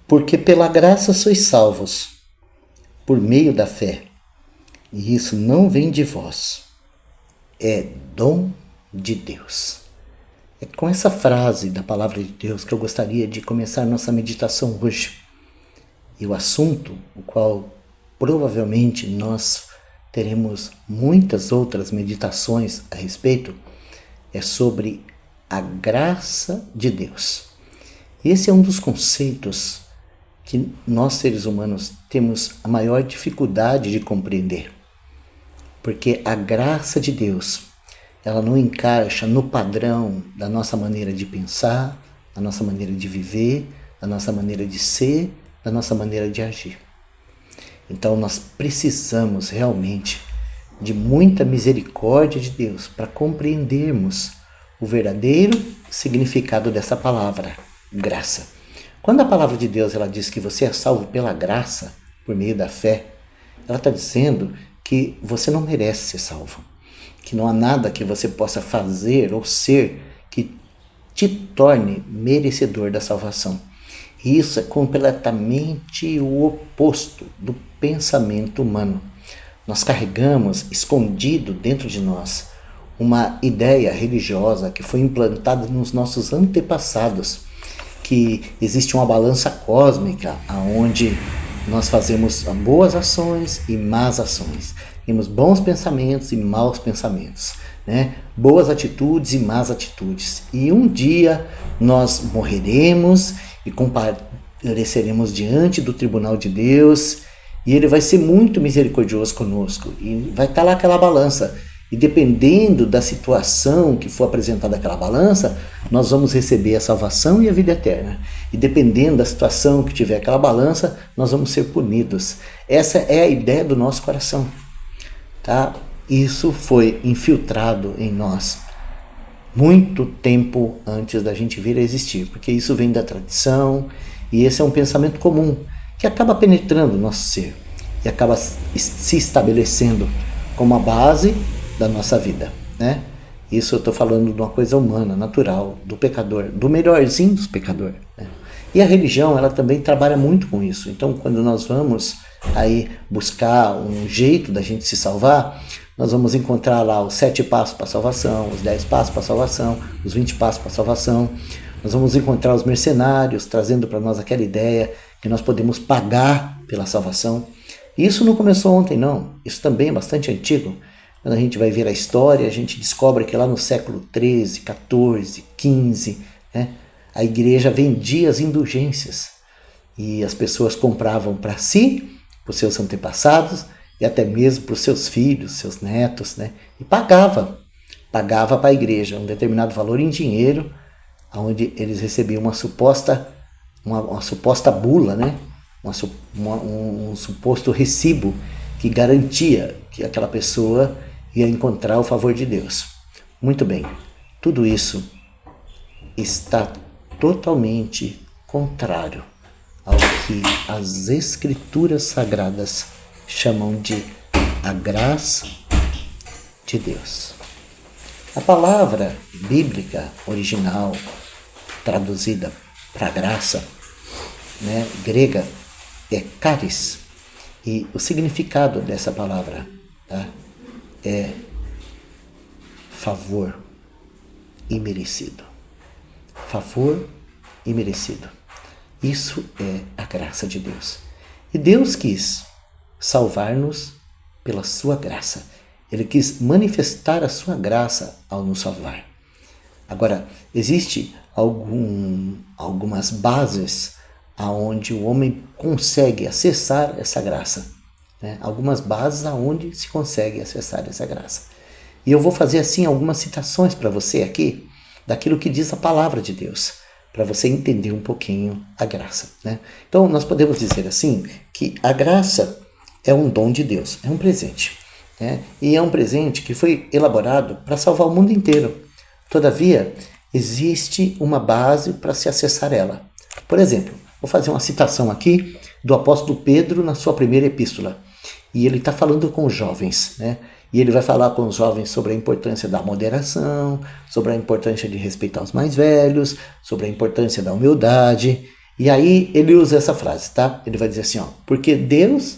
Porque pela graça sois salvos, por meio da fé. E isso não vem de vós, é dom de Deus. É com essa frase da palavra de Deus que eu gostaria de começar nossa meditação hoje. E o assunto, o qual provavelmente nós teremos muitas outras meditações a respeito, é sobre a graça de Deus. Esse é um dos conceitos que nós seres humanos temos a maior dificuldade de compreender. Porque a graça de Deus, ela não encaixa no padrão da nossa maneira de pensar, da nossa maneira de viver, da nossa maneira de ser, da nossa maneira de agir. Então nós precisamos realmente de muita misericórdia de Deus para compreendermos o verdadeiro significado dessa palavra, graça. Quando a palavra de Deus ela diz que você é salvo pela graça, por meio da fé, ela está dizendo que você não merece ser salvo, que não há nada que você possa fazer ou ser que te torne merecedor da salvação. E isso é completamente o oposto do pensamento humano. Nós carregamos escondido dentro de nós uma ideia religiosa que foi implantada nos nossos antepassados, que existe uma balança cósmica onde nós fazemos boas ações e más ações. Temos bons pensamentos e maus pensamentos, né? Boas atitudes e más atitudes. E um dia nós morreremos e compareceremos diante do tribunal de Deus e Ele vai ser muito misericordioso conosco. E vai estar lá aquela balança. E dependendo da situação que for apresentada aquela balança, nós vamos receber a salvação e a vida eterna. E dependendo da situação que tiver aquela balança, nós vamos ser punidos. Essa é a ideia do nosso coração. Tá? Isso foi infiltrado em nós muito tempo antes da gente vir a existir, porque isso vem da tradição e esse é um pensamento comum que acaba penetrando o nosso ser e acaba se estabelecendo como a base da nossa vida, né? Isso eu estou falando de uma coisa humana, natural, do pecador, do melhorzinho dos pecadores, né? E a religião, ela também trabalha muito com isso. Então, quando nós vamos aí buscar um jeito da gente se salvar, nós vamos encontrar lá os 7 passos para a salvação, os 10 passos para a salvação, os 20 passos para a salvação. Nós vamos encontrar os mercenários trazendo para nós aquela ideia que nós podemos pagar pela salvação. E isso não começou ontem, não. Isso também é bastante antigo. Quando a gente vai ver a história, a gente descobre que lá no século XIII, XIV, XV, né, a igreja vendia as indulgências. E as pessoas compravam para si, para os seus antepassados, e até mesmo para os seus filhos, seus netos, né, e pagava para a igreja um determinado valor em dinheiro, onde eles recebiam uma suposta bula, né, um suposto recibo que garantia que aquela pessoa ia encontrar o favor de Deus. Muito bem, tudo isso está totalmente contrário ao que as Escrituras Sagradas chamam de a graça de Deus. A palavra bíblica original, traduzida para graça, né, grega, é charis. E o significado dessa palavra, tá, é favor imerecido. Favor imerecido. Isso é a graça de Deus. E Deus quis salvar-nos pela sua graça. Ele quis manifestar a sua graça ao nos salvar. Agora, existe algumas bases aonde o homem consegue acessar essa graça, né? Algumas bases aonde se consegue acessar essa graça. E eu vou fazer assim algumas citações para você aqui, daquilo que diz a palavra de Deus, para você entender um pouquinho a graça, né? Então nós podemos dizer assim, que a graça é um dom de Deus, é um presente, né? E é um presente que foi elaborado para salvar o mundo inteiro. Todavia, existe uma base para se acessar ela. Por exemplo, vou fazer uma citação aqui do apóstolo Pedro na sua primeira epístola. E ele está falando com os jovens, né? E ele vai falar com os jovens sobre a importância da moderação, sobre a importância de respeitar os mais velhos, sobre a importância da humildade. E aí ele usa essa frase, tá? Ele vai dizer assim, ó, porque Deus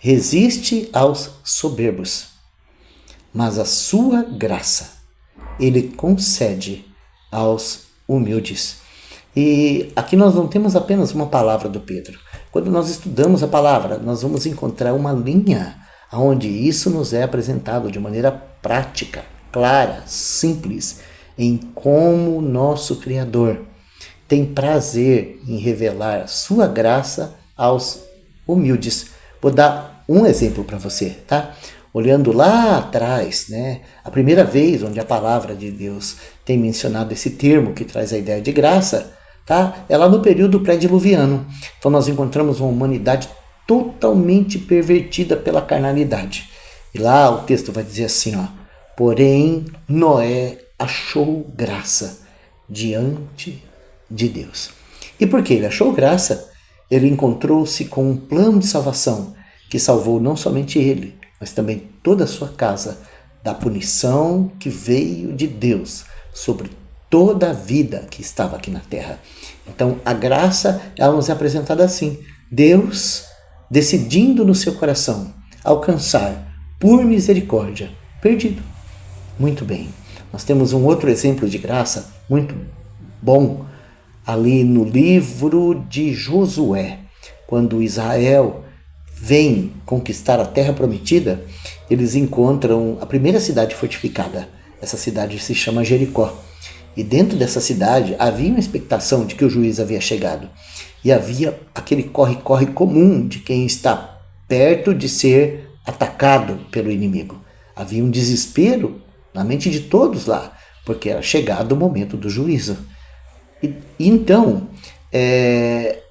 resiste aos soberbos, mas a sua graça ele concede aos humildes. E aqui nós não temos apenas uma palavra do Pedro. Quando nós estudamos a palavra, nós vamos encontrar uma linha onde isso nos é apresentado de maneira prática, clara, simples, em como o nosso Criador tem prazer em revelar sua graça aos humildes. Vou dar um exemplo para você, tá? Olhando lá atrás, né, a primeira vez onde a palavra de Deus tem mencionado esse termo que traz a ideia de graça, tá? É lá no período pré-diluviano. Então nós encontramos uma humanidade totalmente pervertida pela carnalidade. E lá o texto vai dizer assim, ó, porém Noé achou graça diante de Deus. E por que ele achou graça? Ele encontrou-se com um plano de salvação que salvou não somente ele, mas também toda a sua casa da punição que veio de Deus sobre toda a vida que estava aqui na terra. Então a graça ela nos é apresentada assim, Deus decidindo no seu coração alcançar por misericórdia perdido. Muito bem, nós temos um outro exemplo de graça muito bom ali no livro de Josué, quando Israel vem conquistar a terra prometida, eles encontram a primeira cidade fortificada. Essa cidade se chama Jericó. E dentro dessa cidade havia uma expectação de que o juiz havia chegado. E havia aquele corre-corre comum de quem está perto de ser atacado pelo inimigo. Havia um desespero na mente de todos lá, porque era chegado o momento do juízo. E então,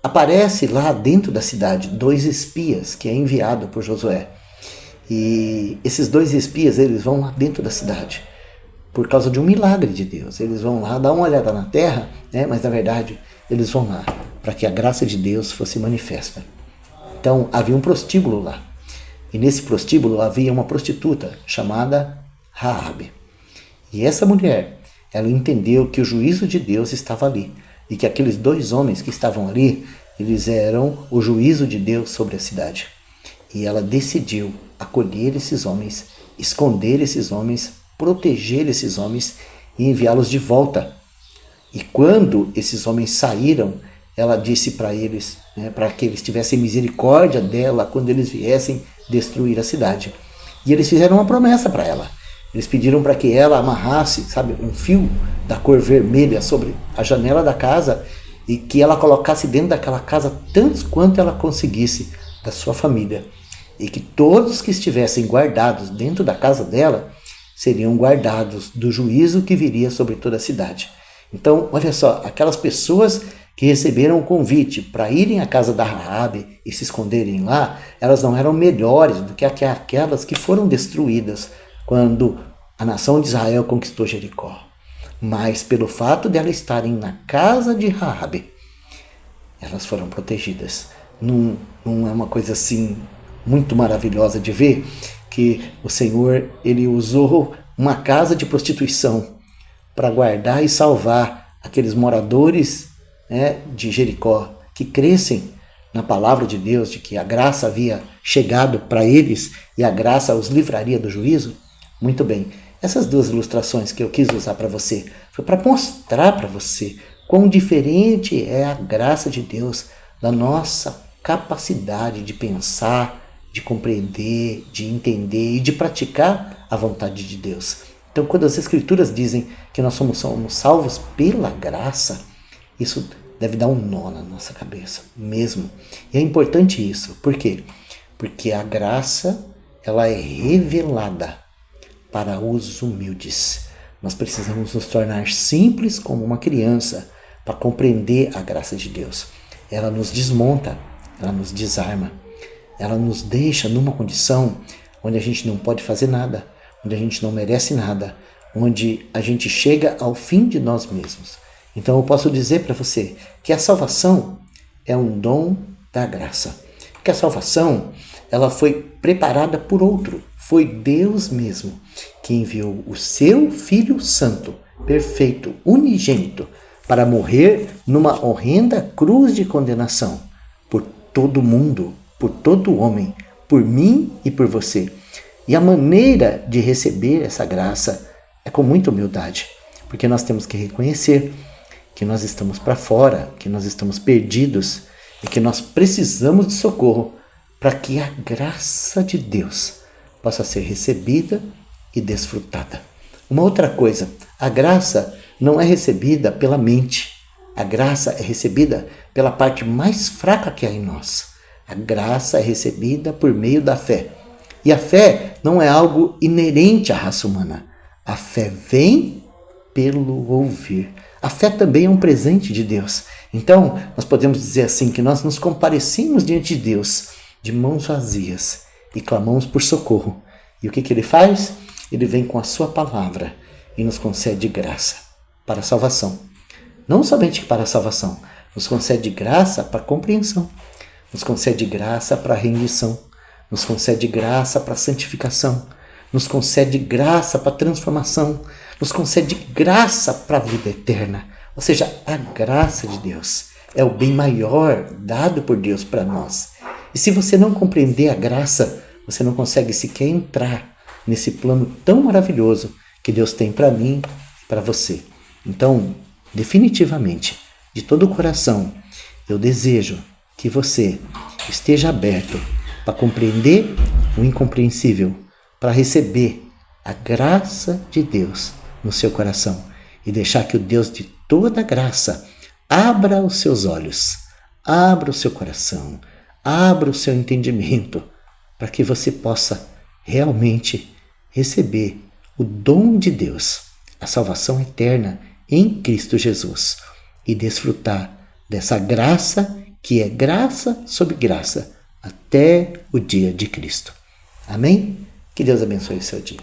aparece lá dentro da cidade 2 espias que é enviado por Josué. E esses 2 espias, eles vão lá dentro da cidade por causa de um milagre de Deus. Eles vão lá dar uma olhada na terra, né? Mas na verdade eles vão lá para que a graça de Deus fosse manifesta. Então havia um prostíbulo lá. E nesse prostíbulo havia uma prostituta chamada Raabe. E essa mulher, ela entendeu que o juízo de Deus estava ali. E que aqueles 2 homens que estavam ali, eles eram o juízo de Deus sobre a cidade. E ela decidiu acolher esses homens, esconder esses homens, proteger esses homens e enviá-los de volta. E quando esses homens saíram, ela disse para eles, né, para que eles tivessem misericórdia dela quando eles viessem destruir a cidade. E eles fizeram uma promessa para ela. Eles pediram para que ela amarrasse, sabe, um fio da cor vermelha sobre a janela da casa e que ela colocasse dentro daquela casa tantos quanto ela conseguisse da sua família. E que todos que estivessem guardados dentro da casa dela seriam guardados do juízo que viria sobre toda a cidade. Então, olha só, aquelas pessoas que receberam o convite para irem à casa da Raabe e se esconderem lá, elas não eram melhores do que aquelas que foram destruídas quando a nação de Israel conquistou Jericó. Mas pelo fato de elas estarem na casa de Raabe, elas foram protegidas. Não é uma coisa assim muito maravilhosa de ver que o Senhor ele usou uma casa de prostituição para guardar e salvar aqueles moradores, né, de Jericó que crescem na palavra de Deus de que a graça havia chegado para eles e a graça os livraria do juízo? Muito bem, essas 2 ilustrações que eu quis usar para você foi para mostrar para você quão diferente é a graça de Deus da nossa capacidade de pensar, de compreender, de entender e de praticar a vontade de Deus. Então, quando as Escrituras dizem que nós somos salvos pela graça, isso deve dar um nó na nossa cabeça mesmo. E é importante isso. Por quê? Porque a graça ela é revelada para os humildes. Nós precisamos nos tornar simples como uma criança para compreender a graça de Deus. Ela nos desmonta, ela nos desarma, ela nos deixa numa condição onde a gente não pode fazer nada, onde a gente não merece nada, onde a gente chega ao fim de nós mesmos. Então eu posso dizer para você que a salvação é um dom da graça. Que a salvação ela foi preparada por outro. Foi Deus mesmo que enviou o seu Filho Santo, perfeito, unigênito, para morrer numa horrenda cruz de condenação por todo mundo, por todo homem, por mim e por você. E a maneira de receber essa graça é com muita humildade, porque nós temos que reconhecer que nós estamos para fora, que nós estamos perdidos e que nós precisamos de socorro para que a graça de Deus possa ser recebida e desfrutada. Uma outra coisa, a graça não é recebida pela mente. A graça é recebida pela parte mais fraca que há em nós. A graça é recebida por meio da fé. E a fé não é algo inerente à raça humana. A fé vem pelo ouvir. A fé também é um presente de Deus. Então, nós podemos dizer assim que nós nos comparecemos diante de Deus de mãos vazias e clamamos por socorro. E o que Ele faz? Ele vem com a sua palavra e nos concede graça para a salvação. Não somente para a salvação, nos concede graça para a compreensão, nos concede graça para a rendição, nos concede graça para a santificação, nos concede graça para a transformação, nos concede graça para a vida eterna. Ou seja, a graça de Deus é o bem maior dado por Deus para nós. E se você não compreender a graça, você não consegue sequer entrar nesse plano tão maravilhoso que Deus tem para mim e para você. Então, definitivamente, de todo o coração, eu desejo que você esteja aberto para compreender o incompreensível, para receber a graça de Deus no seu coração e deixar que o Deus de toda graça abra os seus olhos, abra o seu coração, abra o seu entendimento, para que você possa realmente receber o dom de Deus, a salvação eterna em Cristo Jesus e desfrutar dessa graça que é graça sobre graça até o dia de Cristo. Amém? Que Deus abençoe o seu dia.